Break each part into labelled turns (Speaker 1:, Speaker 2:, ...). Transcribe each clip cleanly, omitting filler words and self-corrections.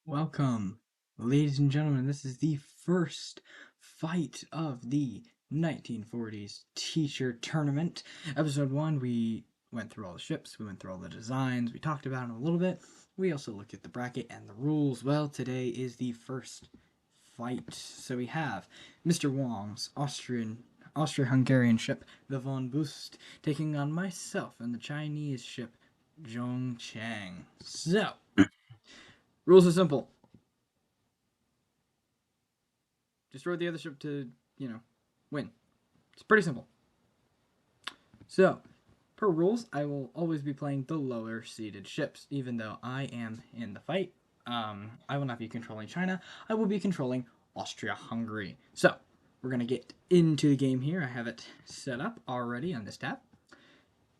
Speaker 1: Welcome, ladies and gentlemen. This is the first fight of the 1940s teacher tournament. Episode 1, we went through all the ships, we went through all the designs, we talked about them a little bit. We also looked at the bracket and the rules. Well, today is the first fight. So we have Mr. Wong's Austria-Hungarian ship, the Von Beust, taking on myself and the Chinese ship, Zhongcheng. So, rules are simple. Destroy the other ship to, win. It's pretty simple. So, per rules, I will always be playing the lower seeded ships, even though I am in the fight. I will not be controlling China. I will be controlling Austria-Hungary. So, we're going to get into the game here. I have it set up already on this tab.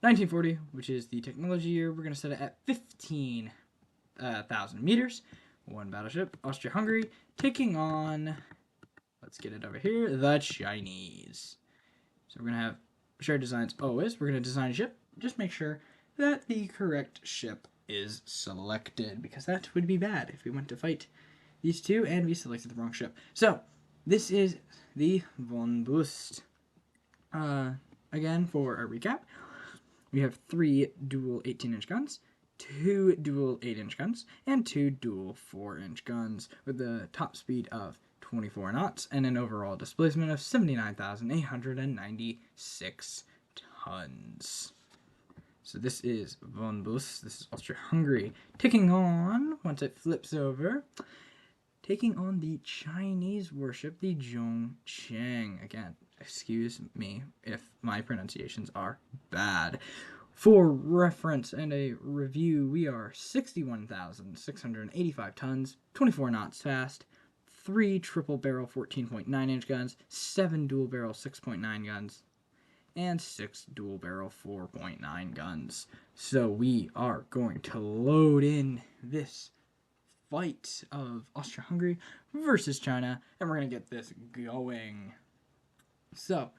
Speaker 1: 1940, which is the technology year, we're going to set it at 15,000 meters. One battleship, Austria-Hungary, taking on... Let's get it over here. The Chinese. So we're going to have shared designs always. We're going to design a ship. Just make sure that the correct ship is selected, because that would be bad if we went to fight these two and we selected the wrong ship. So this is the Von Beust. Again, for a recap, we have 3 dual 18-inch guns, 2 dual 8-inch guns, and 2 dual 4-inch guns with a top speed of 24 knots and an overall displacement of 79,896 tons. So this is Von Beust, this is Austria-Hungary, taking on, once it flips over, taking on the Chinese warship, the Zhongcheng. Again, excuse me if my pronunciations are bad. For reference and a review, we are 61,685 tons, 24 knots fast, 3 triple barrel 14.9-inch guns, 7 dual barrel 6.9 guns, and 6 dual barrel 4.9 guns. So we are going to load in this fight of Austria-Hungary versus China, and we're going to get this going. So,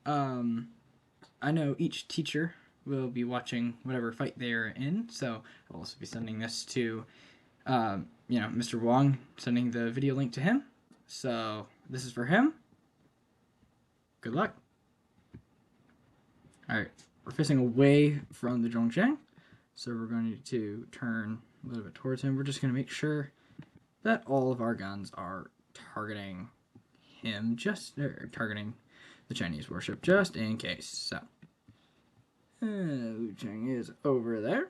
Speaker 1: I know each teacher will be watching whatever fight they're in, so I'll also be sending this to Mr. Wong, sending the video link to him. So this is for him. Good luck. Alright, we're facing away from the Zhongcheng, so we're going to turn a little bit towards him. We're just going to make sure that all of our guns are targeting him, targeting the Chinese warship, just in case. So, Zhongcheng is over there.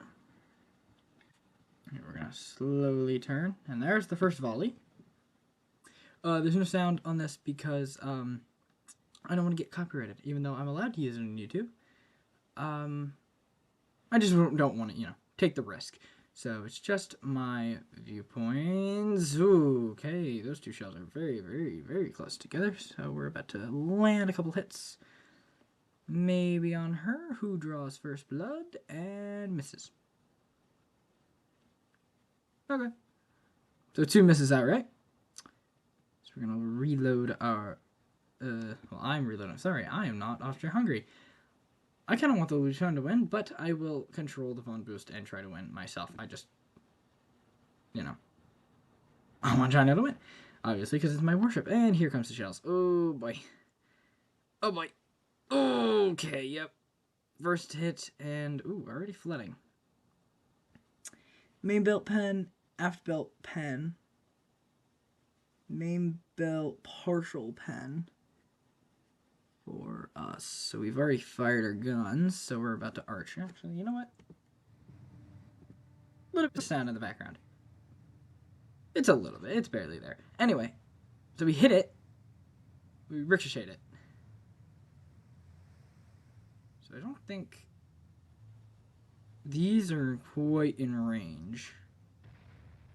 Speaker 1: We're going to slowly turn, and there's the first volley. There's no sound on this because I don't want to get copyrighted, even though I'm allowed to use it on YouTube. I just don't want to, take the risk. So it's just my viewpoints. Ooh, okay, those two shells are very, very, very close together, so we're about to land a couple hits. Maybe on her, who draws first blood and misses. Okay. So 2 misses outright. So we're going to reload our... I'm reloading. Sorry, I am not Austria-Hungary. I kind of want the Lucian to win, but I will control the Von Beust and try to win myself. I just... I want China to win. Obviously, because it's my warship. And here comes the shells. Oh, boy. Oh, boy. Okay, yep. First hit, and... Ooh, already flooding. Main belt pen, aft belt pen, main belt partial pen for us. So we've already fired our guns, so we're about to arch. Actually, you know what? A little bit of sound in the background. It's a little bit. It's barely there. Anyway, so we hit it. We ricocheted it. So I don't think... These are quite in range.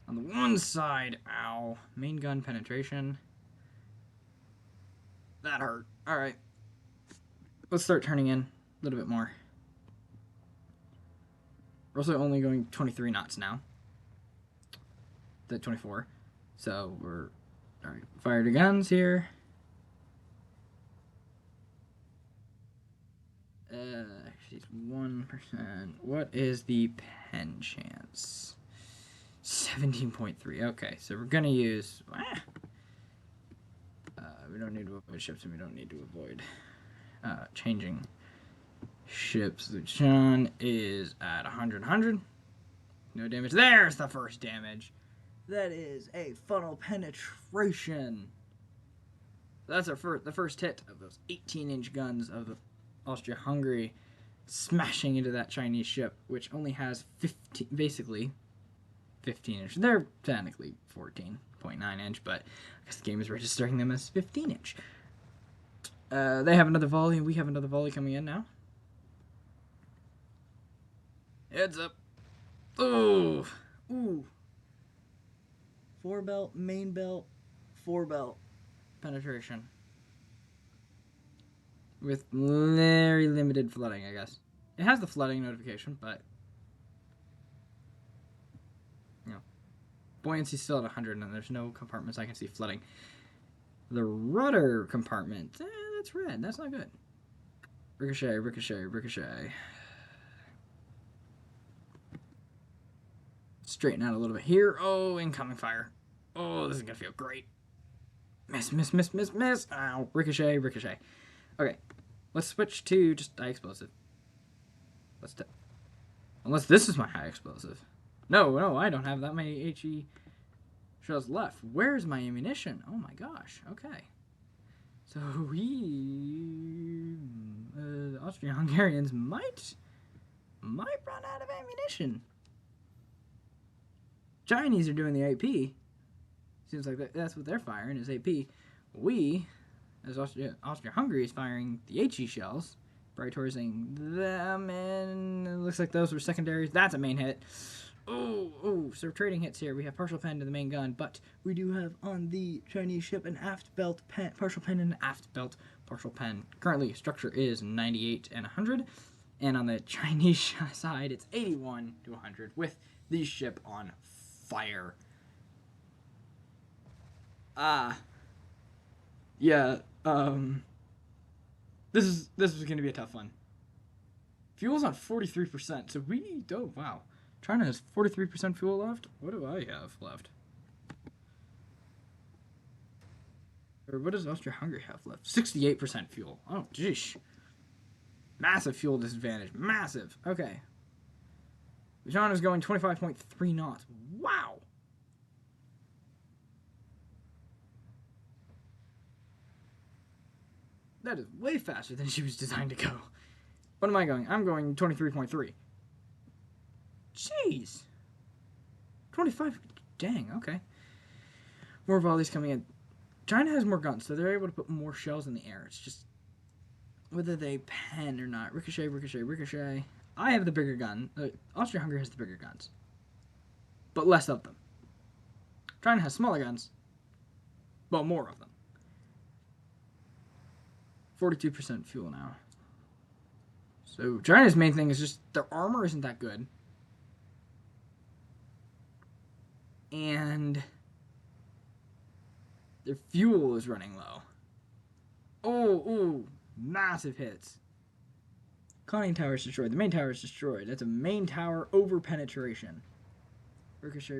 Speaker 1: On the one side, ow, main gun penetration. That hurt. Alright. Let's start turning in a little bit more. We're also only going 23 knots now. The 24. So we're... Alright, fired our guns here. She's 1%. What is the pen chance? 17.3. Okay, so we're gonna use. We don't need to avoid ships, and we don't need to avoid changing ships. Lucian is at 100. No damage. There's the first damage. That is a funnel penetration. That's the first hit of those 18-inch guns of the Austria-Hungary smashing into that Chinese ship, which only has 15 inch. They're technically 14.9 inch, but I guess the game is registering them as 15 inch. They have another volley, and we have another volley coming in now. Heads up. Ooh. 4 belt, main belt, 4 belt penetration. With very limited flooding, I guess. It has the flooding notification, but buoyancy's still at 100, and there's no compartments I can see flooding. The rudder compartment, that's red. That's not good. Ricochet. Straighten out a little bit here. Oh, incoming fire. Oh, this is gonna feel great. Miss. Ow, ricochet. Okay, let's switch to just high explosive. Unless this is my high explosive. No, I don't have that many HE shells left. Where's my ammunition? Oh my gosh. Okay. So the Austria-Hungarians might run out of ammunition. Chinese are doing the AP. Seems like that's what they're firing is AP. We, as Austria-Hungary, is firing the HE shells, prioritizing them, and it looks like those were secondaries. That's a main hit. Oh, so trading hits here. We have partial pen to the main gun, but we do have on the Chinese ship an aft belt pen, partial pen, and an aft belt partial pen. Currently, structure is 98 and 100, and on the Chinese side, it's 81 to 100 with the ship on fire. This is going to be a tough one. Fuel's on 43%, so we need. Oh wow. China has 43% fuel left. What do I have left? Or what does Austria-Hungary have left? 68% fuel. Oh, jeez. Massive fuel disadvantage. Massive. Okay. China's going 25.3 knots. Wow. That is way faster than she was designed to go. What am I going? I'm going 23.3. Jeez. 25. Dang, okay. More volleys coming in. China has more guns, so they're able to put more shells in the air. It's just whether they pen or not. Ricochet. I have the bigger gun. Austria-Hungary has the bigger guns, but less of them. China has smaller guns, but more of them. 42% fuel now. So China's main thing is just their armor isn't that good. And their fuel is running low. Oh, massive hits. Conning tower is destroyed. The main tower is destroyed. That's a main tower over penetration. Ricochet.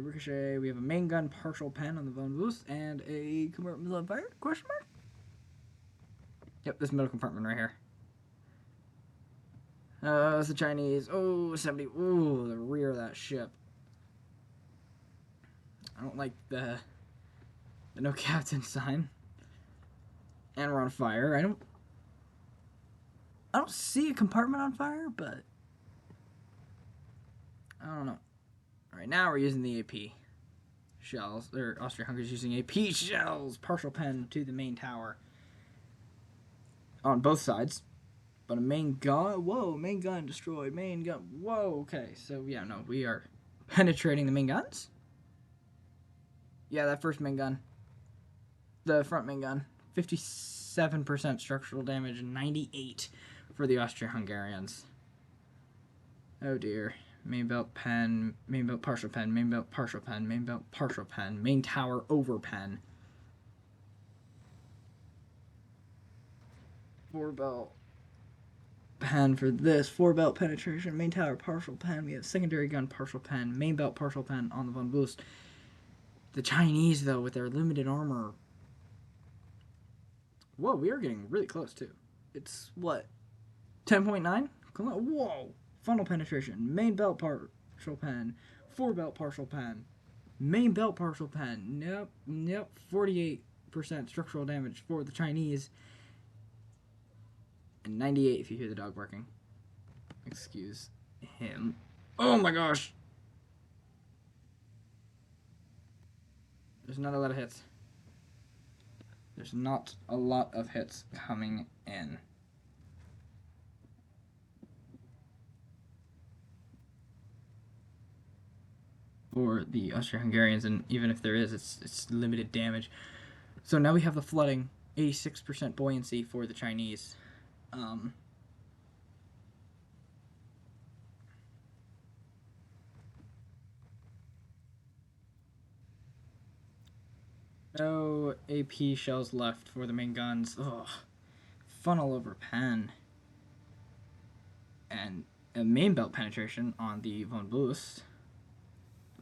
Speaker 1: We have a main gun partial pen on the Von Beust and a compartment on fire? Question mark? Yep, this middle compartment right here. It's the Chinese. Oh, 70. Ooh, the rear of that ship. I don't like the no captain sign. And we're on fire. I don't see a compartment on fire, but I don't know. Alright, now we're using the AP shells. Or Austria-Hungary's using AP shells. Partial pen to the main tower. On both sides. But a main gun. Whoa, main gun destroyed. Main gun. Whoa, okay. So, yeah, no, we are penetrating the main guns. Yeah, that first main gun. The front main gun. 57% structural damage and 98 for the Austria-Hungarians. Oh dear. Main belt pen, main belt partial pen, main belt partial pen, main belt partial pen, main tower over pen. 4 belt pen for this. 4 belt penetration, main tower partial pen. We have secondary gun partial pen, main belt partial pen on the Von Beust. The Chinese, though, with their limited armor. Whoa, we are getting really close, too. It's, what, 10.9? Whoa! Funnel penetration. Main belt partial pen. Forebelt partial pen. Main belt partial pen. Nope. 48% structural damage for the Chinese. And 98 if you hear the dog barking. Excuse him. Oh my gosh! There's not a lot of hits. There's not a lot of hits coming in. For the Austria-Hungarians, and even if there is, it's limited damage. So now we have the flooding, 86% buoyancy for the Chinese. No AP shells left for the main guns. Ugh. Funnel over pen. And a main belt penetration on the Von Beust.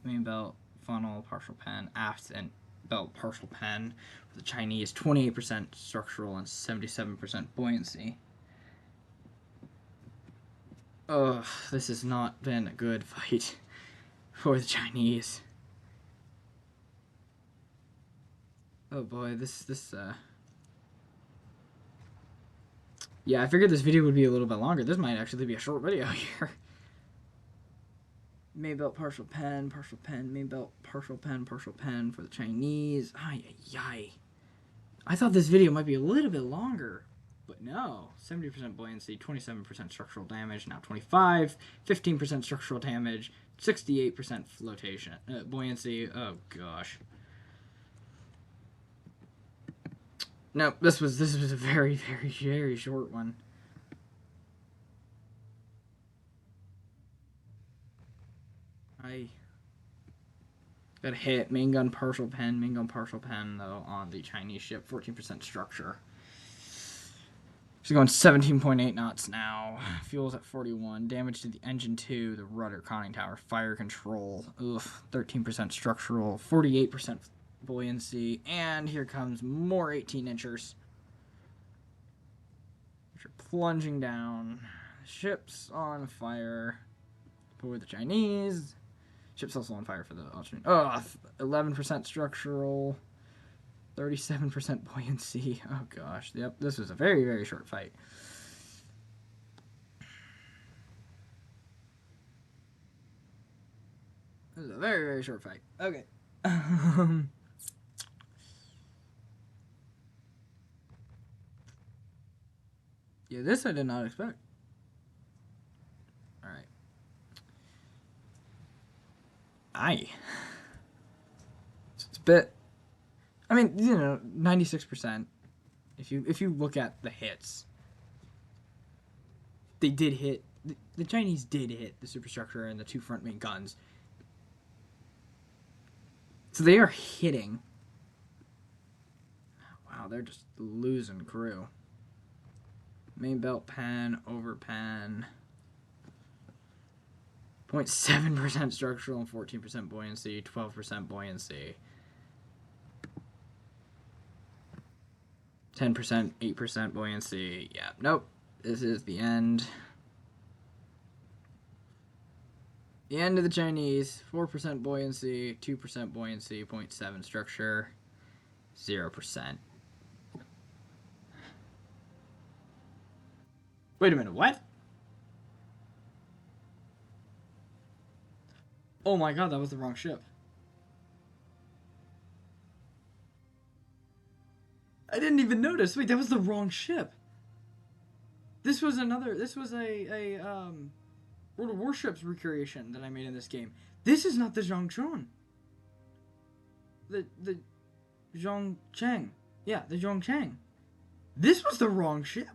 Speaker 1: Main belt, funnel, partial pen, aft and belt partial pen. For the Chinese, 28% structural and 77% buoyancy. Ugh, this has not been a good fight for the Chinese. Oh boy, yeah, I figured this video would be a little bit longer. This might actually be a short video here. Main belt partial pen, main belt partial pen for the Chinese. Ay. I thought this video might be a little bit longer, but no. 70% buoyancy, 27% structural damage, now 25, 15% structural damage, 68% flotation, buoyancy. Oh gosh. No, this was a very short one. I got hit. Main gun partial pen though on the Chinese ship. 14% structure. She's going 17.8 knots now. Fuel's at 41. Damage to the engine 2, the rudder, conning tower, fire control. 13% structural, 48% buoyancy, and here comes more 18-inchers. Which are plunging down. Ship's on fire for the Chinese. Ship's also on fire for the Austrian. 11% structural, 37% buoyancy. Oh gosh, yep, this was a very short fight. This is a very short fight. Okay. Yeah, this I did not expect. All right. It's a bit. I mean, 96%. If you look at the hits, they did hit. The Chinese did hit the superstructure and the two front main guns. So they are hitting. Wow, they're just losing crew. Main belt pen, over pen. 0.7% structural and 14% buoyancy, 12% buoyancy. 10%, 8% buoyancy. Yeah, nope. This is the end. The end of the Chinese. 4% buoyancy, 2% buoyancy, 0.7 structure, 0%. Wait a minute, what? Oh my god, that was the wrong ship. I didn't even notice. Wait, that was the wrong ship. This was a World of Warships recreation that I made in this game. This is not the Zhongcheng. The Zhongcheng. Yeah, the Zhongcheng. This was the wrong ship.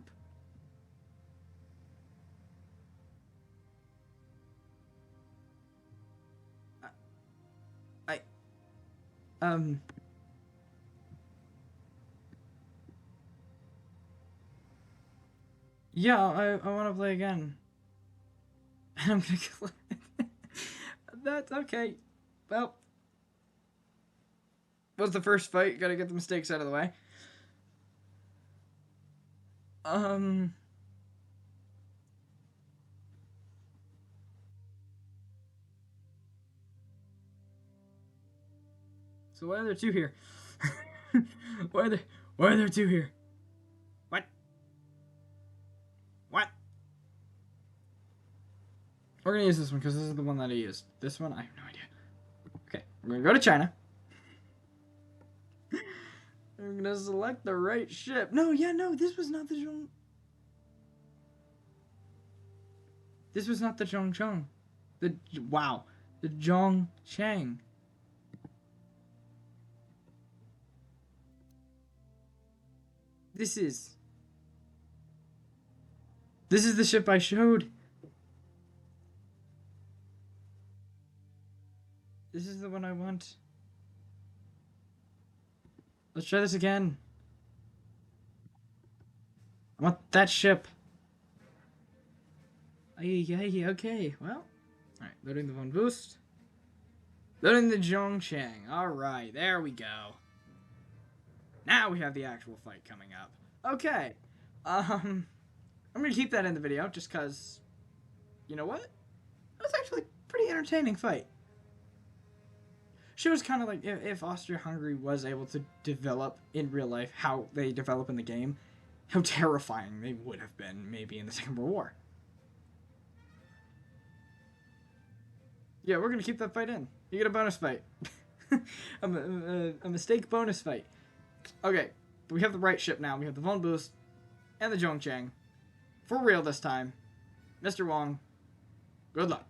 Speaker 1: Yeah, I want to play again. I'm gonna. That's okay. Well, was the first fight. Gotta get the mistakes out of the way. So why are there two here? Why are there two here? What? What? We're gonna use this one because this is the one that I used. This one, I have no idea. Okay, we're gonna go to China. I'm gonna select the right ship. No, yeah, no, this was not the Zhong. This was not the Zhongcheng. Wow, the Zhongcheng. This is the ship I showed. This is the one I want. Let's try this again. I want that ship. Okay, well. Alright, loading the Von Beust. Loading the Zhongcheng. Alright, there we go. Now we have the actual fight coming up. Okay. I'm gonna keep that in the video just cause you know what? It was actually a pretty entertaining fight. Shows kind of like if Austria-Hungary was able to develop in real life how they develop in the game, how terrifying they would have been maybe in the Second World War. Yeah, we're gonna keep that fight in. You get a bonus fight. a mistake bonus fight. Okay, we have the right ship now. We have the Von Beust and the Zhongcheng. For real this time. Mr. Wong, good luck.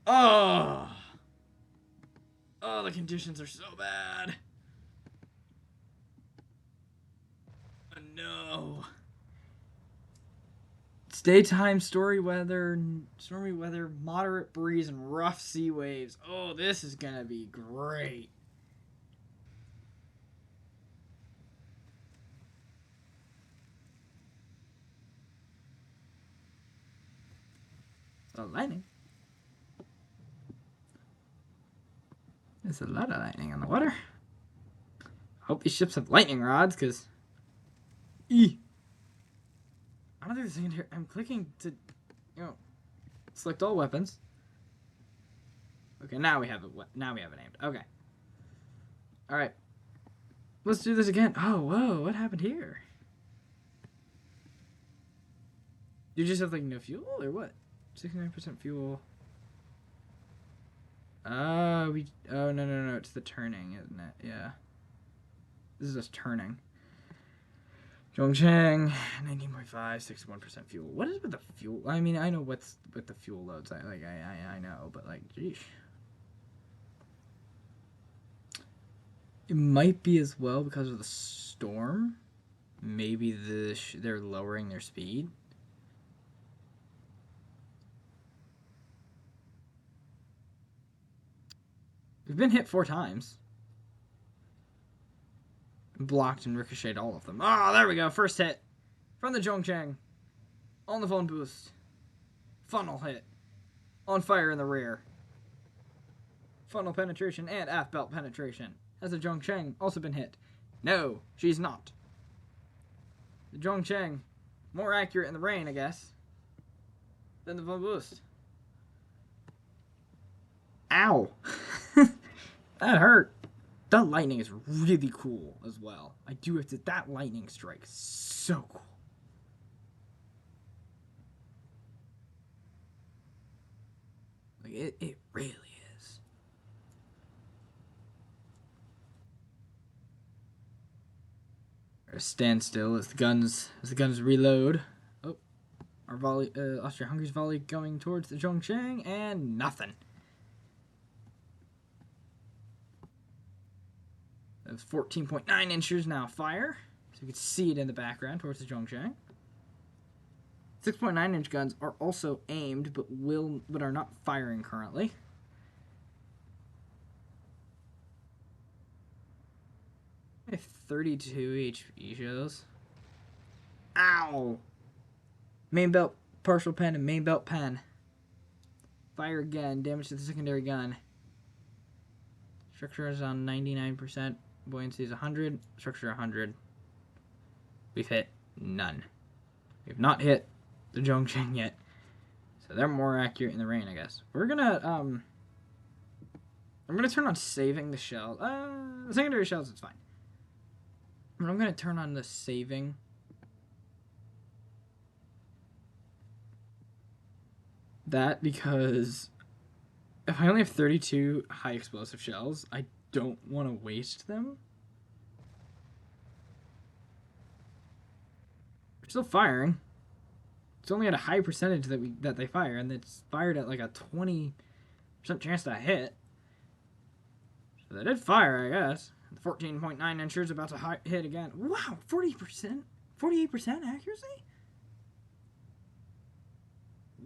Speaker 1: Oh, the conditions are so bad. Oh, no. It's daytime, stormy weather, moderate breeze, and rough sea waves. Oh, this is gonna be great. Oh, lightning. There's a lot of lightning on the water. Hope these ships have lightning rods, because... I don't think there's anything here. I'm clicking to, select all weapons. Okay, now we have it. Now we have it aimed. Okay. All right. Let's do this again. Oh, whoa! What happened here? You just have like no fuel or what? 69% fuel. Oh, no. It's the turning, isn't it? Yeah. This is just turning. Zhongcheng, 19.5, 61% fuel. What is with the fuel? I mean, I know what's with the fuel loads. I know, but like, geez. It might be as well because of the storm. Maybe they're lowering their speed. We've been hit 4 times. Blocked and ricocheted all of them. Oh, there we go. First hit from the Zhongcheng. On the Von Beust. Funnel hit. On fire in the rear. Funnel penetration and aft belt penetration. Has the Zhongcheng also been hit? No, she's not. The Zhongcheng, more accurate in the rain, I guess, than the Von Beust. Ow! That hurt. That lightning is really cool as well. I do have to. That lightning strike is so cool. Like it really is. Stand still as the guns reload. Oh, our volley, Austria-Hungary's volley going towards the Zhongcheng, and nothing. That's 14.9 inches now fire. So you can see it in the background towards the Zhongcheng. 6.9 inch guns are also aimed, but are not firing currently. I have 32 HP shows. Ow! Main belt, partial pen, and main belt pen. Fire again. Damage to the secondary gun. Structure is on 99%. Buoyancy is 100. Structure 100. We've hit none. We've not hit the Zhongcheng yet. So they're more accurate in the rain, I guess. We're gonna, I'm gonna turn on saving the shell. The secondary shells, it's fine. But I'm gonna turn on the saving. That because if I only have 32 high explosive shells, I don't want to waste them. We're still firing. It's only at a high percentage that they fire, and it's fired at like a 20% chance to hit. So they did fire, I guess. The 14.9 incher is about to hit again. Wow, 40%? 48% accuracy?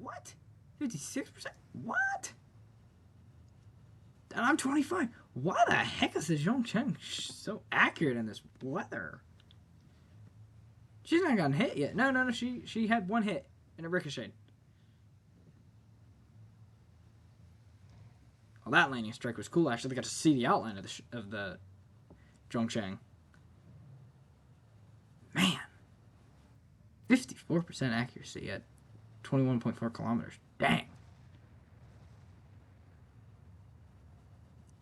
Speaker 1: What? 56%? What? And I'm 25. Why the heck is the Zhongcheng so accurate in this weather? She's not gotten hit yet. No. She had one hit and it ricocheted. Well, that landing strike was cool. Actually, I got to see the outline of the Zhongcheng. Man, 54% accuracy at 21.4 kilometers. Dang.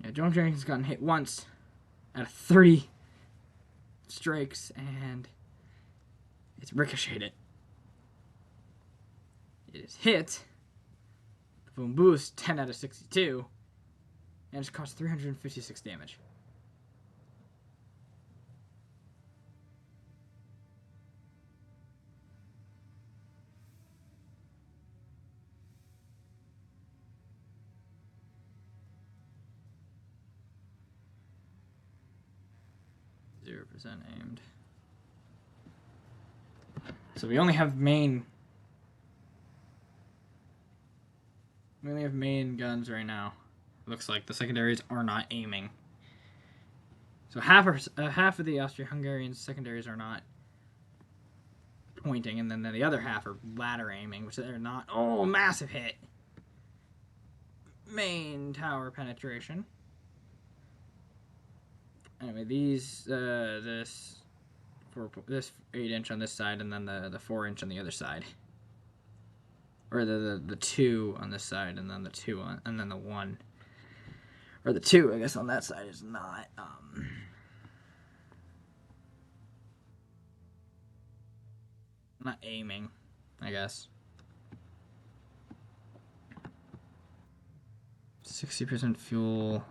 Speaker 1: Yeah, Zhongcheng has gotten hit once out of 30 strikes, and it's ricocheted. It is hit. Boom Beust, 10 out of 62. And it's cost 356 damage. Aimed. So we only have main. We only have main guns right now. Looks like the secondaries are not aiming. So half of the Austria-Hungarian secondaries are not pointing, and then the other half are ladder aiming, which they're not. Oh, massive hit! Main tower penetration. Anyway, this 8-inch on this side, and then the 4-inch on the other side, or the 2 on this side, and then the 2 on, and then the 1, or the 2, I guess, on that side is not not aiming, I guess. 60% fuel.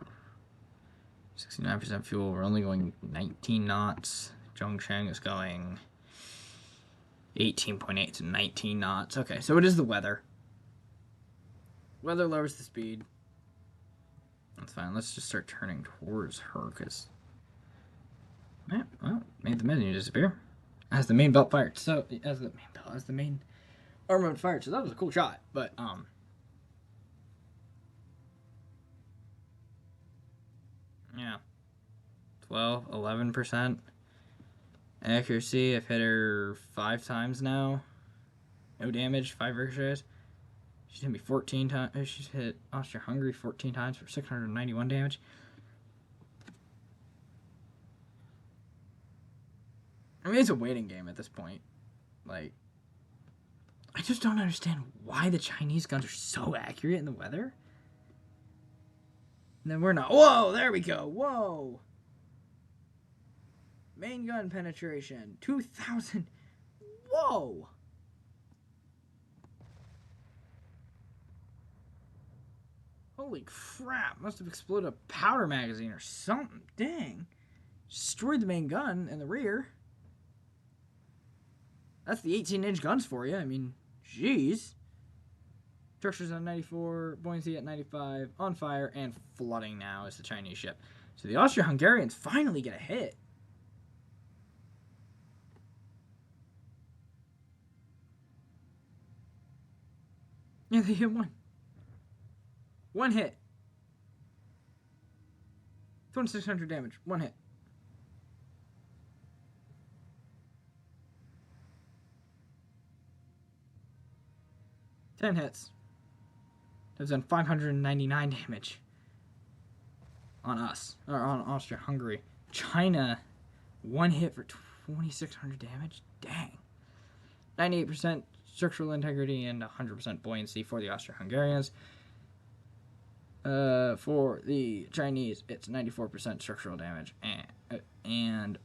Speaker 1: 69% fuel. We're only going 19 knots. Zhongcheng is going 18.8 to 19 knots. Okay, so it is the weather. Weather lowers the speed. That's fine. Let's just start turning towards her, because... Yeah, well, made the menu disappear. As the main belt fired. So, as the main armament fired. So that was a cool shot. But, yeah. 12, 11% accuracy. I've hit her 5 times now. No damage, 5 ricochets. She's hit me 14 times. She's hit Austria-Hungary 14 times for 691 damage. I mean, it's a waiting game at this point. Like, I just don't understand why the Chinese guns are so accurate in the weather. And then we're not. Whoa, there we go. Whoa. Main gun penetration. 2,000. Whoa. Holy crap. Must have exploded a powder magazine or something. Dang. Destroyed the main gun in the rear. That's the 18-inch guns for you. I mean, jeez. Structures on 94, buoyancy at 95, on fire, and flooding now is the Chinese ship. So the Austria-Hungarians finally get a hit. Yeah, they hit one. One hit. 2,600 damage. One hit. Ten hits. That's done 599 damage. on us, or on Austria-Hungary. China, one hit for 2,600 damage? Dang. 98% structural integrity and 100% buoyancy for the Austro-Hungarians. For the Chinese, it's 94% structural damage and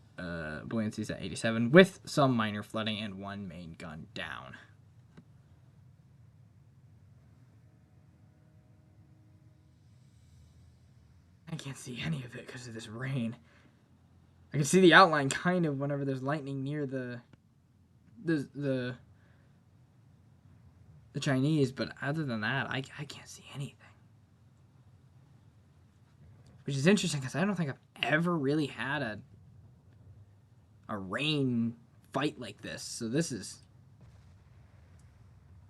Speaker 1: buoyancy is at 87, with some minor flooding and one main gun down. I can't see any of it because of this rain. I can see the outline kind of whenever there's lightning near the Chinese, but other than that, I can't see anything. Which is interesting because I don't think I've ever really had a rain fight like this. So this is,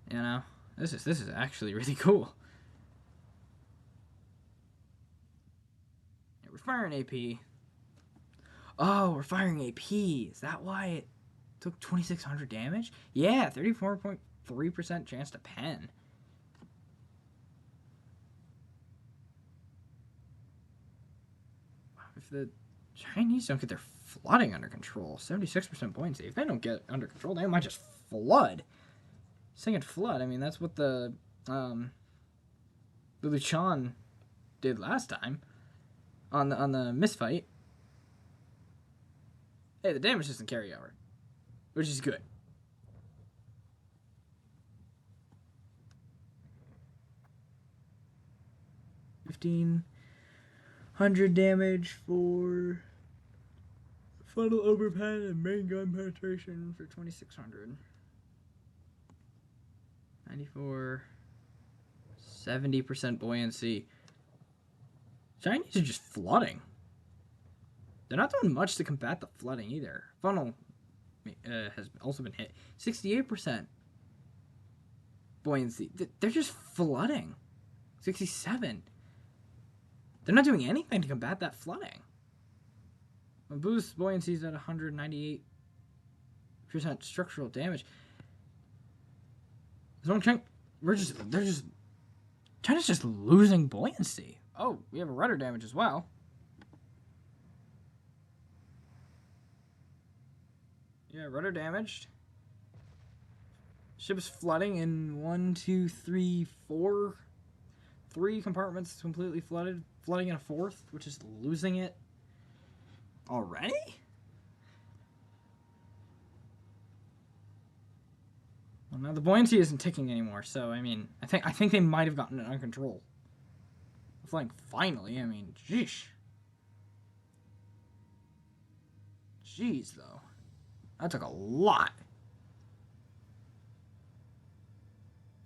Speaker 1: you know, this is actually really cool. Yeah, we're firing AP. Oh, we're firing AP. Is that why it took 2,600 damage? Yeah, 34.3% chance to pen. If the Chinese don't get their flooding under control, 76% buoyancy. If they don't get under control, they might just flood. Second flood. I mean, that's what the Luchan did last time on the misfight. Hey, the damage doesn't carry over, which is good. $1,500 damage for funnel overpen and main gun penetration for 2,600. 94, 70% buoyancy. Chinese are just flooding. They're not doing much to combat the flooding either. Funnel has also been hit. 68% buoyancy. They're just flooding. 67. They're not doing anything to combat that flooding. Beust buoyancy is at 198% structural damage. Zhongcheng, China's just losing buoyancy. Oh, we have a rudder damage as well. Yeah, rudder damaged. Ship is flooding in 1, 2, 3, 4. 3 compartments completely flooded. Flooding in a 4th, which is losing it already? Well, now the buoyancy isn't ticking anymore, so I mean, I think they might have gotten it under control. Flying finally, I mean, jeez. Jeez, though. That took a lot.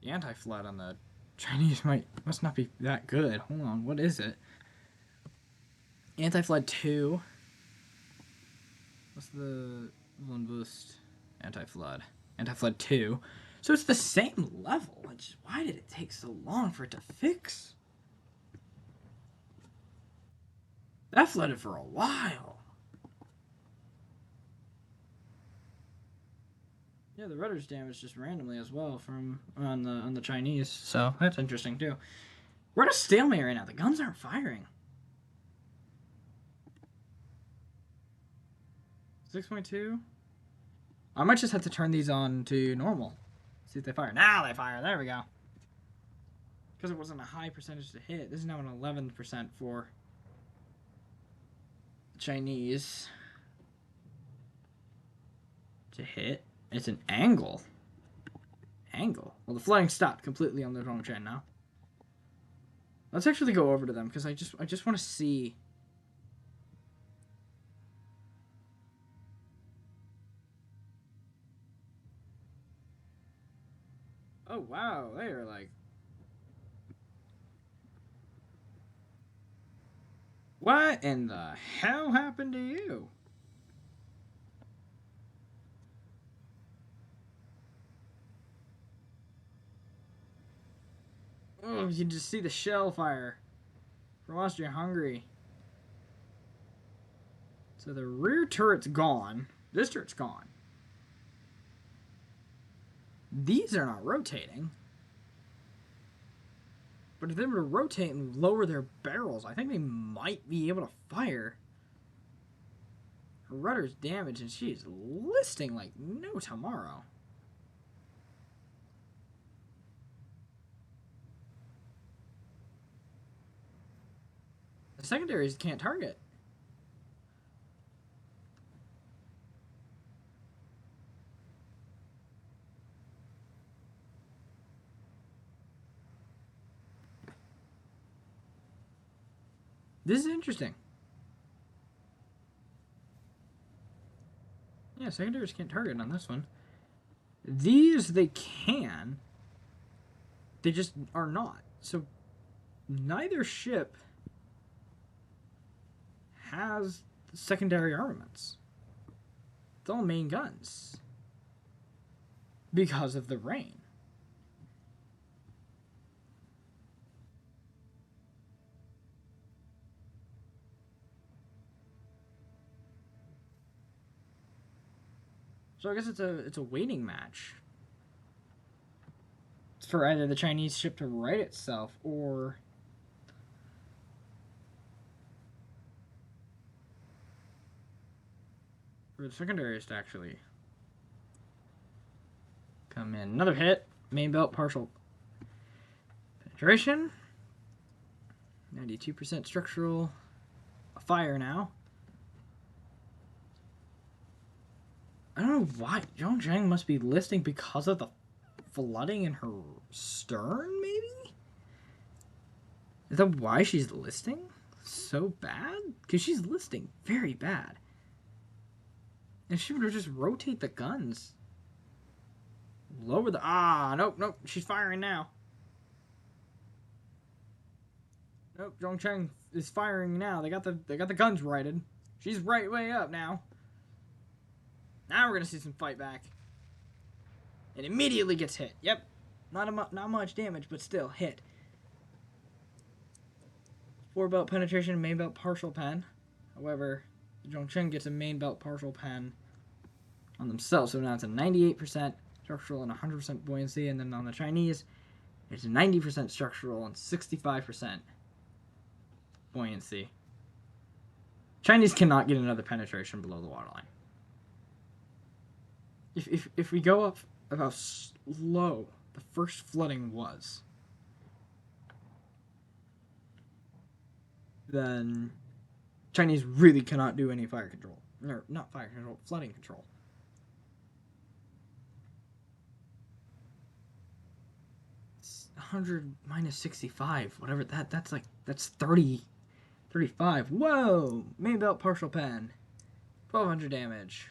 Speaker 1: The anti-flood on the Chinese must not be that good. Hold on, what is it? Anti-flood 2. What's the one boost? Anti-flood. Anti-flood 2. So it's the same level. Why did it take so long for it to fix? That flooded for a while. Yeah, the rudder's damaged just randomly as well from on the Chinese. So that's interesting too. We're at a stalemate right now. The guns aren't firing. 6.2. I might just have to turn these on to normal. See if they fire. Now they fire. There we go. Because it wasn't a high percentage to hit. This is now an 11% for Chinese to hit. It's an angle. Angle. Well, the flooding stopped completely on the Zhongcheng now. Let's actually go over to them because I just want to see. Oh wow, they are like. What in the hell happened to you? Oh, you can just see the shell fire from Austria-Hungary. So the rear turret's gone. This turret's gone. These are not rotating. But if they were to rotate and lower their barrels, I think they might be able to fire. Her rudder's damaged and she's listing like no tomorrow. The secondaries can't target. This is interesting. Yeah, secondaries can't target on this one. These they can. They just are not. So neither ship has secondary armaments. It's all main guns. Because of the rain. So I guess it's a waiting match. It's for either the Chinese ship to right itself or for the secondaries to actually come in. Another hit. Main belt partial penetration. 92% structural. A fire now. I don't know why. Zhongcheng must be listing because of the flooding in her stern, maybe? Is that why she's listing so bad? Because she's listing very bad. And she would just rotate the guns. Lower the... Nope. She's firing now. Nope, Zhongcheng is firing now. They got the guns righted. She's right way up now. Now we're going to see some fight back. It immediately gets hit. Yep. Not much damage, but still hit. 4 belt penetration, main belt partial pen. However, Zhongcheng gets a main belt partial pen on themselves. So now it's a 98% structural and 100% buoyancy. And then on the Chinese, it's 90% structural and 65% buoyancy. Chinese cannot get another penetration below the waterline. If we go up of how slow the first flooding was, then Chinese really cannot do any fire control. Or, not fire control, flooding control. It's 100 minus 65, whatever, that's 30, 35. Whoa! Main belt partial pen. 1200 damage.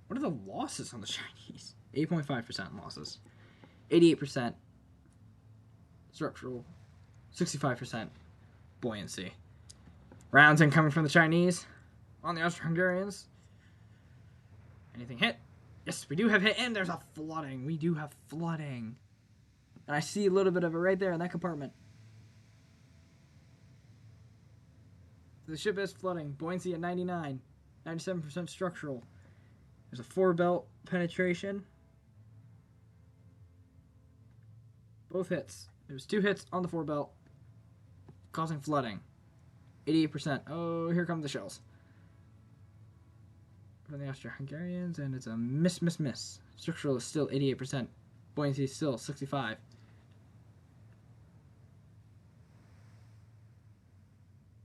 Speaker 1: What are the losses on the Chinese? 8.5% losses. 88% structural. 65% buoyancy. Rounds incoming from the Chinese. On the Austro-Hungarians. Anything hit? Yes, we do have hit. And there's a flooding. We do have flooding. And I see a little bit of it right there in that compartment. The ship is flooding. Buoyancy at 99. 97% structural. There's a 4 belt penetration. Both hits. There's 2 hits on the 4 belt, causing flooding. 88%. Oh, here come the shells. From the Austria-Hungarians, and it's a miss. Structural is still 88%. Buoyancy is still 65.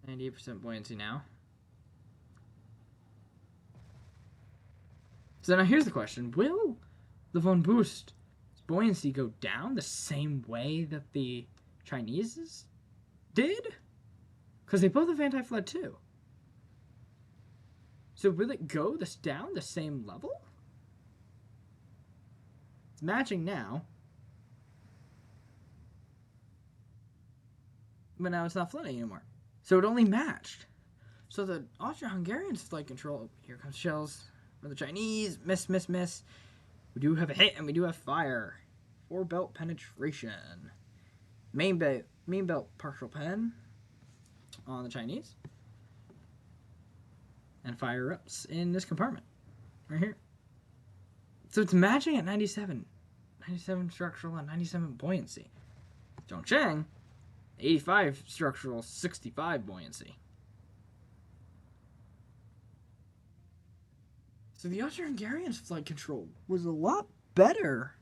Speaker 1: And 88% buoyancy now. So now here's the question. Will the Von Beust's buoyancy go down the same way that the Chinese did? Because they both have anti-flood too. So will it go down the same level? It's matching now. But now it's not flooding anymore. So it only matched. So the Austria-Hungarians flight control. Here comes shells. For the Chinese, miss. We do have a hit and we do have fire. 4 belt penetration. Main belt partial pen on the Chinese. And fire ups in this compartment. Right here. So it's matching at 97. 97 structural and 97 buoyancy. Zhongcheng, 85 structural, 65 buoyancy. So the Austro-Hungarian's flight control was a lot better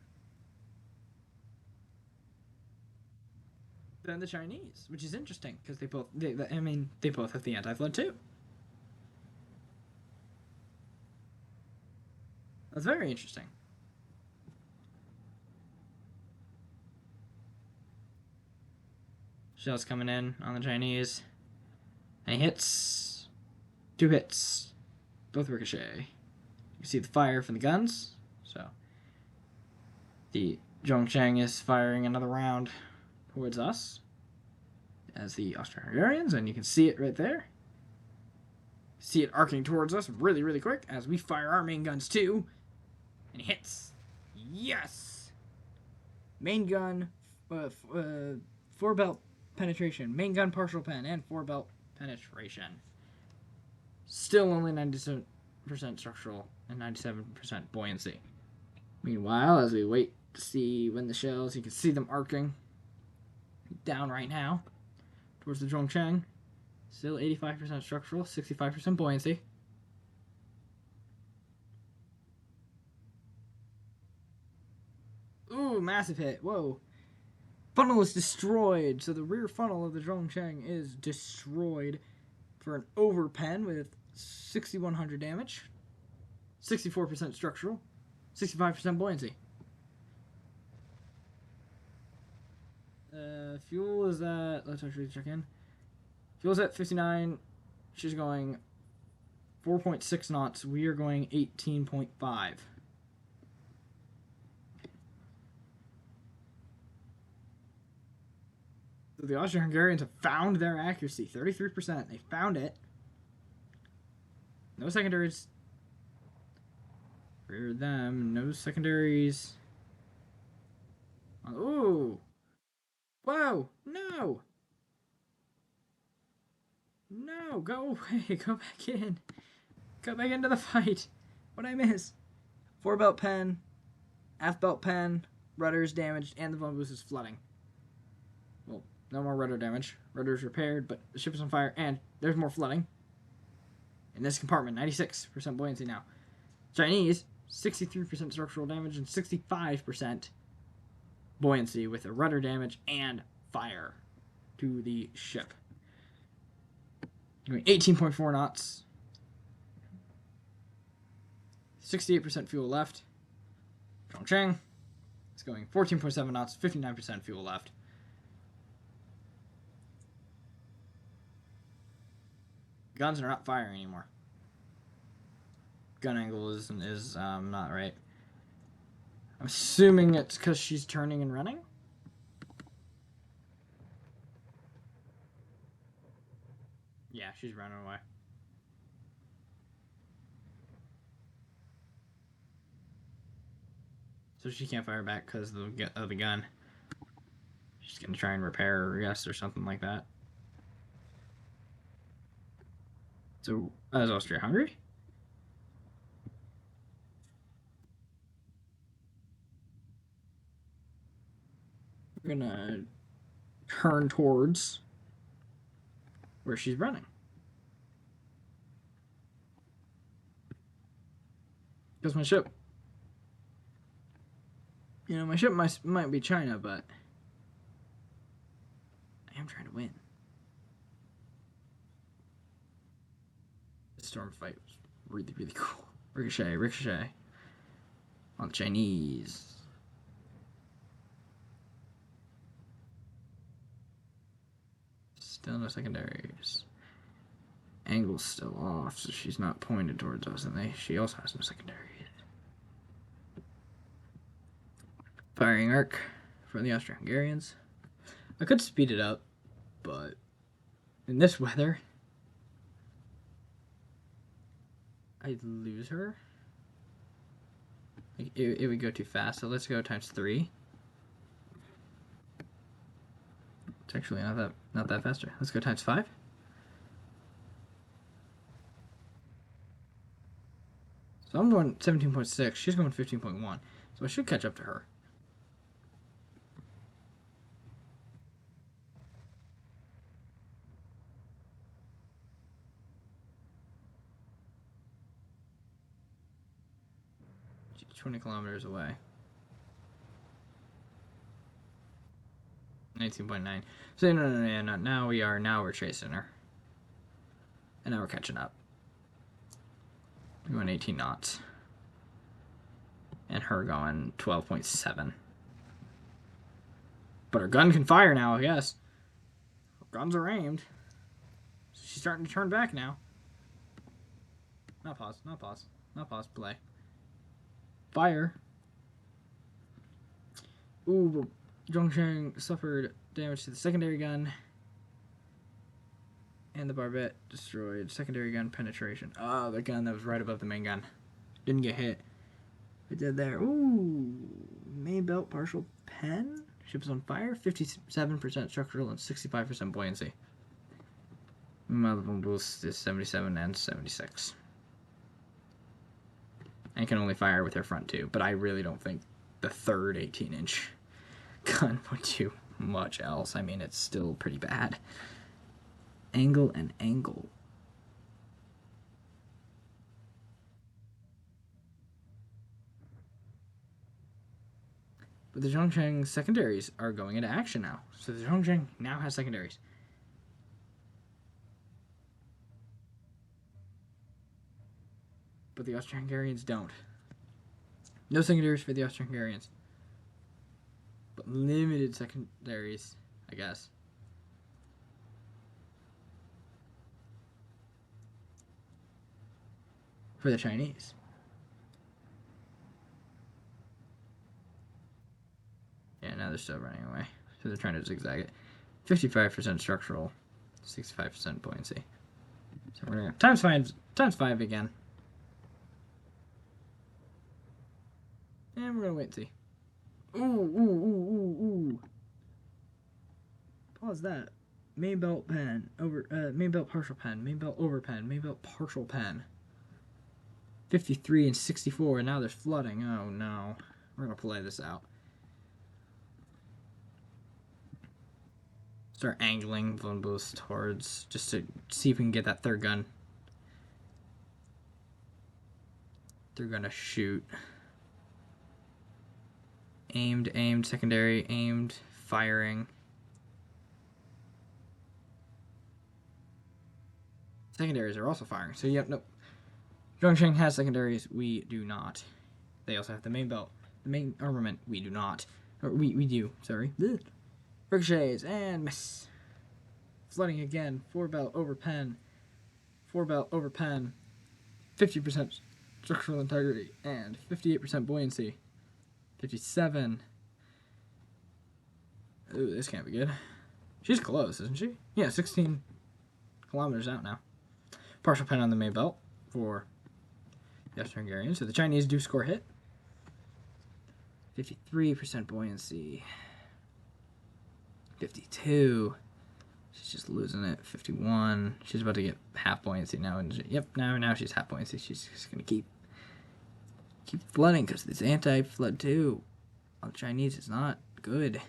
Speaker 1: than the Chinese, which is interesting because they both have the anti-flood too. That's very interesting. Shells coming in on the Chinese. And he hits. 2 hits. Both ricochet. You can see the fire from the guns. So the Zhongcheng is firing another round towards us as the Austro-Hungarians, and you can see it right there. See it arcing towards us really, really quick as we fire our main guns too. And he hits. Yes! Main gun, 4 belt penetration, main gun partial pen, and 4 belt penetration. Still only 97% structural and 97% buoyancy. Meanwhile, as we wait to see when the shells, you can see them arcing down right now towards the Zhongcheng. Still 85% structural, 65% buoyancy. Ooh, massive hit. Whoa. Funnel is destroyed. So the rear funnel of the Zhongcheng is destroyed for an overpen with 6,100 damage. 64% structural. 65% buoyancy. Fuel is at... Let's actually check in. Fuel's at 59. She's going 4.6 knots. We are going 18.5. So the Austro-Hungarians have found their accuracy. 33%. They found it. No secondaries. For them. No secondaries. Ooh. Whoa. No. No. Go away. Go back in. Go back into the fight. What'd I miss? 4 belt pen. Half belt pen. Rudder's damaged. And the phone boost is flooding. Well, no more rudder damage. Rudder's repaired, but the ship is on fire. And there's more flooding. In this compartment, 96% buoyancy now. Chinese, 63% structural damage and 65% buoyancy with a rudder damage and fire to the ship. Doing 18.4 knots. 68% fuel left. Zhongcheng is going 14.7 knots, 59% fuel left. Guns are not firing anymore. Gun angle is not right. I'm assuming it's because she's turning and running. Yeah, she's running away. So she can't fire back because of the gun. She's gonna try and repair her, I guess, or something like that. So, as Austria-Hungary. We're gonna turn towards where she's running. Because my ship, my ship might be China, but I am trying to win. This storm fight was really, really cool. Ricochet. On the Chinese. Still no secondaries. Angle's still off, so she's not pointed towards us, and she also has no secondaries. Firing arc for the Austro-Hungarians. I could speed it up, but in this weather, I'd lose her. It would go too fast, so let's go times 3. It's actually not that faster. Let's go times 5. So I'm going 17.6. She's going 15.1. So I should catch up to her. 20 kilometers away. 19.9. So no. Now we're chasing her. And now we're catching up. We're going 18 knots. And her going 12.7. But her gun can fire now, I guess. Her guns are aimed. She's starting to turn back now. Not pause. Play. Fire. Ooh, Zhongcheng suffered damage to the secondary gun. And the barbette destroyed. Secondary gun penetration. Oh, the gun that was right above the main gun. Didn't get hit. It did there. Ooh. Main belt partial pen. Ship is on fire. 57% structural and 65% buoyancy. Mother boost is 77 and 76. And can only fire with her front two. But I really don't think the third 18-inch gun would do much else. I mean, it's still pretty bad. Angle and angle. But the Zhongcheng secondaries are going into action now. So the Zhongcheng now has secondaries. But the Austria-Hungarians don't. No secondaries for the Austria-Hungarians. But limited secondaries, I guess. For the Chinese. Yeah, now they're still running away. So they're trying to zigzag it. 55% structural, 65% buoyancy. So we're gonna times five again. And we're gonna wait and see. Ooh. Pause that. Main belt pen over main belt partial pen, main belt over pen, main belt partial pen. 53 and 64, and now there's flooding. Oh no. We're gonna play this out. Start angling Von Beust towards, just to see if we can get that third gun. They're gonna shoot. Aimed, secondary, aimed, firing. Secondaries are also firing. So, yep, nope. Zhongcheng has secondaries. We do not. They also have the main belt. The main armament, we do not. Or we do, sorry. Ugh. Ricochets and miss. Flooding again. 4 belt over pen. 4 belt over pen. 50% structural integrity and 58% buoyancy. 57. Ooh, this can't be good. She's close, isn't she? Yeah, 16 kilometers out now. Partial pen on the main belt for the Austria-Hungarian. So the Chinese do score hit. 53% buoyancy. 52. She's just losing it. 51. She's about to get half buoyancy now. And yep, now she's half buoyancy. She's just gonna keep flooding because this anti-flood too on the Chinese is not good.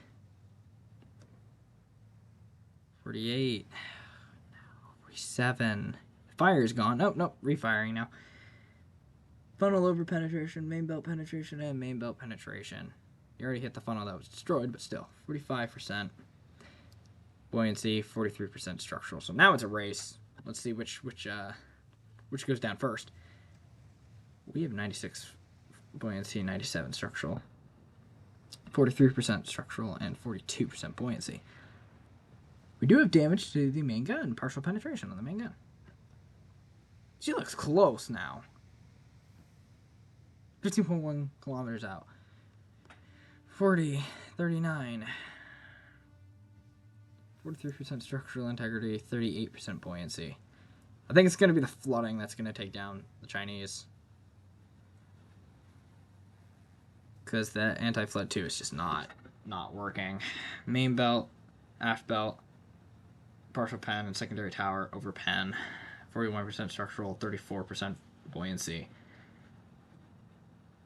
Speaker 1: 48. 47. Fire is gone. Nope. Refiring now. Funnel over penetration, main belt penetration, and main belt penetration. You already hit the funnel that was destroyed, but still. 45%. Buoyancy, 43% structural. So now it's a race. Let's see which goes down first. We have 96 buoyancy, 97 structural. 43% structural, and 42% buoyancy. We do have damage to the main gun. Partial penetration on the main gun. She looks close now. 15.1 kilometers out. 40, 39. 43% structural integrity, 38% buoyancy. I think it's going to be the flooding that's going to take down the Chinese. Because the anti-flood 2 is just not working. Main belt, aft belt, partial pen, and secondary tower over pen. 41% structural, 34% buoyancy.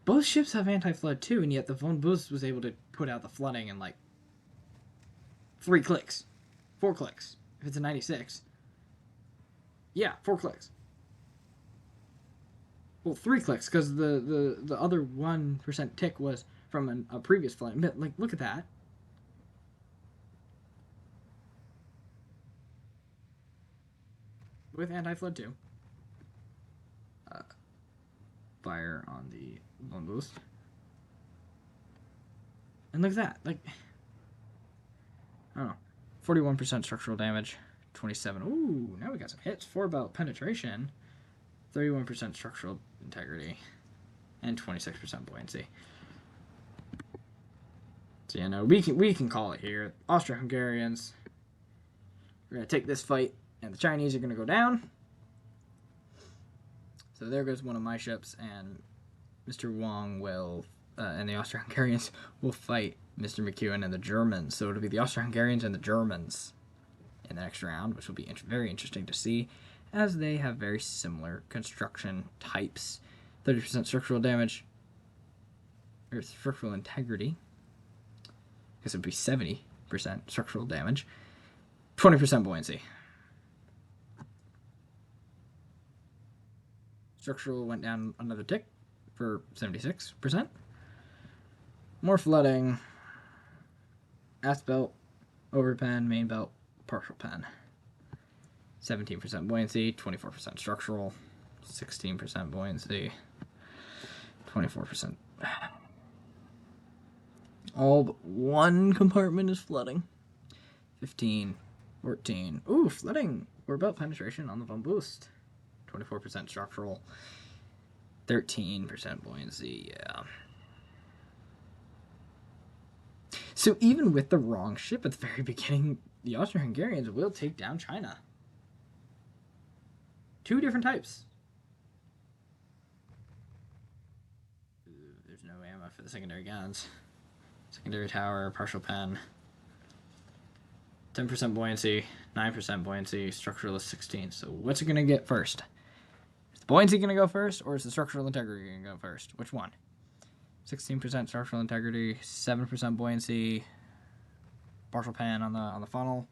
Speaker 1: Both ships have anti-flood too, and yet the Von Beust was able to put out the flooding in like 3 clicks. 4 clicks. If it's a 96. Yeah, 4 clicks. Well, 3 clicks, because the other 1% tick was from a previous flight. But, like, look at that. With anti-flood, too. Fire on the Wong Beust. And look at that. Like, I don't know. 41% structural damage. 27. Ooh, now we got some hits. 4 belt penetration. 31% structural integrity. And 26% buoyancy. So, yeah, no, we can call it here. Austria-Hungarians. We're going to take this fight, and the Chinese are going to go down. So there goes one of my ships, and Mr. Wong will, and the Austro-Hungarians will fight Mr. McEwen and the Germans. So it'll be the Austro-Hungarians and the Germans in the next round, which will be very interesting to see, as they have very similar construction types. 30% structural damage, or structural integrity. I guess it would be 70% structural damage. 20% buoyancy. Structural went down another tick for 76%. More flooding. Aft belt, over pen, main belt, partial pen. 17% buoyancy, 24% structural, 16% buoyancy, 24%. All but one compartment is flooding. 15, 14. Ooh, flooding. We're about penetration on the Wong Beust. 24% structural, 13% buoyancy, yeah. So even with the wrong ship at the very beginning, the Austro-Hungarians will take down China. 2 different types. There's no ammo for the secondary guns. Secondary tower, partial pen. 10% buoyancy, 9% buoyancy, structural is 16. So what's it going to get first? Is the buoyancy going to go first, or is the structural integrity going to go first? Which one? 16% structural integrity, 7% buoyancy, partial pen on the funnel,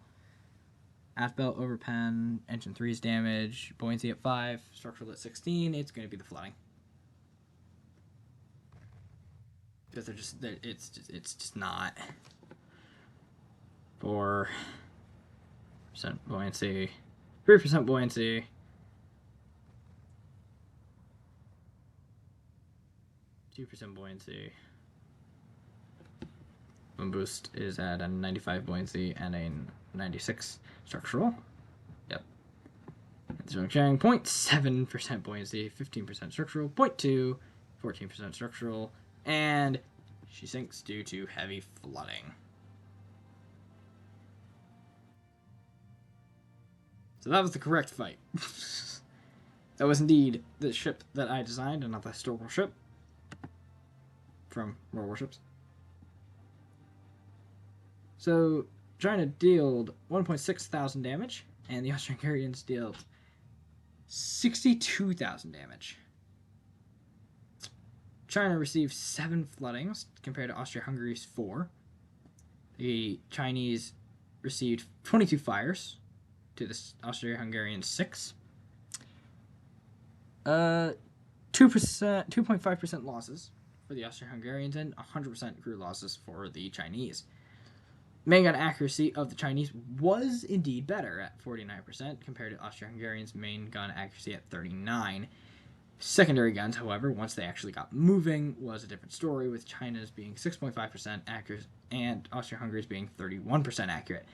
Speaker 1: aft belt over pen, engine 3's damage, buoyancy at 5, structural at 16. It's going to be the flooding, because it's just not. 4% buoyancy, 3% buoyancy. % buoyancy. Wong Beust is at a 95 buoyancy and a 96 structural. Yep. Zhongcheng, 0.7% buoyancy, 15% structural, 0.2, 14% structural, and she sinks due to heavy flooding. So that was the correct fight. That was indeed the ship that I designed, and not the historical ship from World Warships. So China dealt 1.6 thousand damage, and the Austro-Hungarians dealt 62,000 damage. China received 7 floodings compared to Austria-Hungary's 4. The Chinese received 22 fires to the Austria-Hungarian 6. 2.5% losses for the Austro-Hungarians, and 100% crew losses for the Chinese. Main gun accuracy of the Chinese was indeed better at 49% compared to Austro-Hungarians' main gun accuracy at 39%. Secondary guns, however, once they actually got moving, was a different story, with China's being 6.5% accurate and Austria-Hungary's being 31% accurate.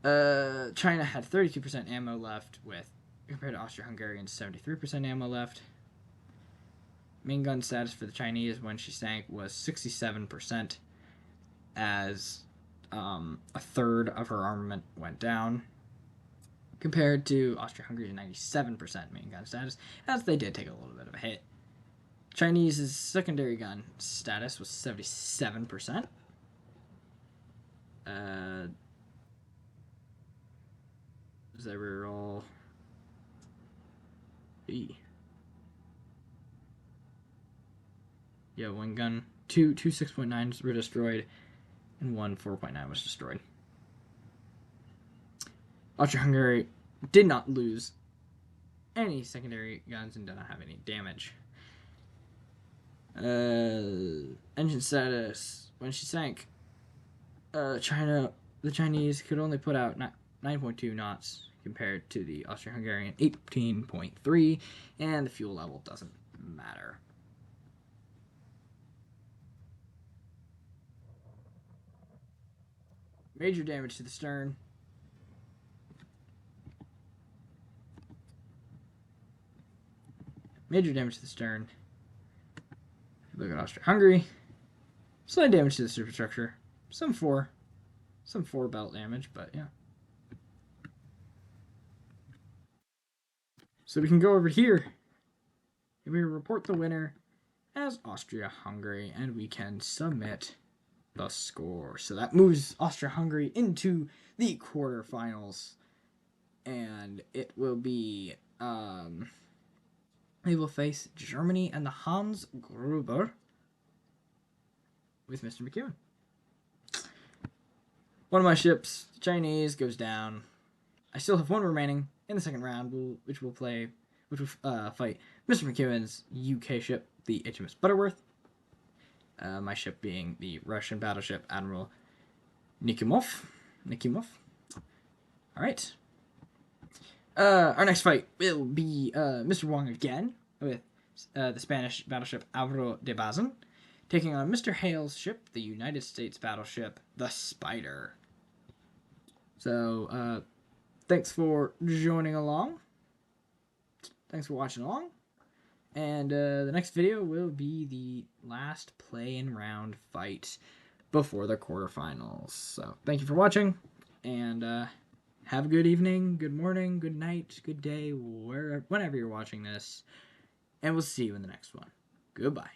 Speaker 1: China had 32% ammo left, with compared to Austria-Hungarian's 73% ammo left. Main gun status for the Chinese when she sank was 67%, as a third of her armament went down, compared to Austria-Hungary's 97% main gun status, as they did take a little bit of a hit. Chinese's secondary gun status was 77%. They were all B. Yeah, one gun, two 6.9s were destroyed, and one 4.9 was destroyed. Austria-Hungary did not lose any secondary guns and did not have any damage. Engine status. When she sank, the Chinese could only put out 9.2 knots compared to the Austria-Hungarian 18.3, and the fuel level doesn't matter. Major damage to the stern. Major damage to the stern. Look at Austria-Hungary. Slight damage to the superstructure. Some four belt damage, but yeah. So we can go over here and we report the winner as Austria-Hungary, and we can submit the score. So that moves Austria-Hungary into the quarterfinals, and it will be they will face Germany and the Hans Gruber with Mr. McEwen. One of my ships, the Chinese, goes down. I still have one remaining in the second round, which will fight Mr. McEwen's UK ship, the HMS Butterworth. My ship being the Russian battleship Admiral Nikimov. All right. Our next fight will be Mr. Wong again with the Spanish battleship Alvaro de Bazan, taking on Mr. Hale's ship, the United States battleship, the Spider. So, thanks for joining along. Thanks for watching along. And the next video will be the last play-in round fight before the quarterfinals. So, thank you for watching, and have a good evening, good morning, good night, good day, whenever you're watching this. And we'll see you in the next one. Goodbye.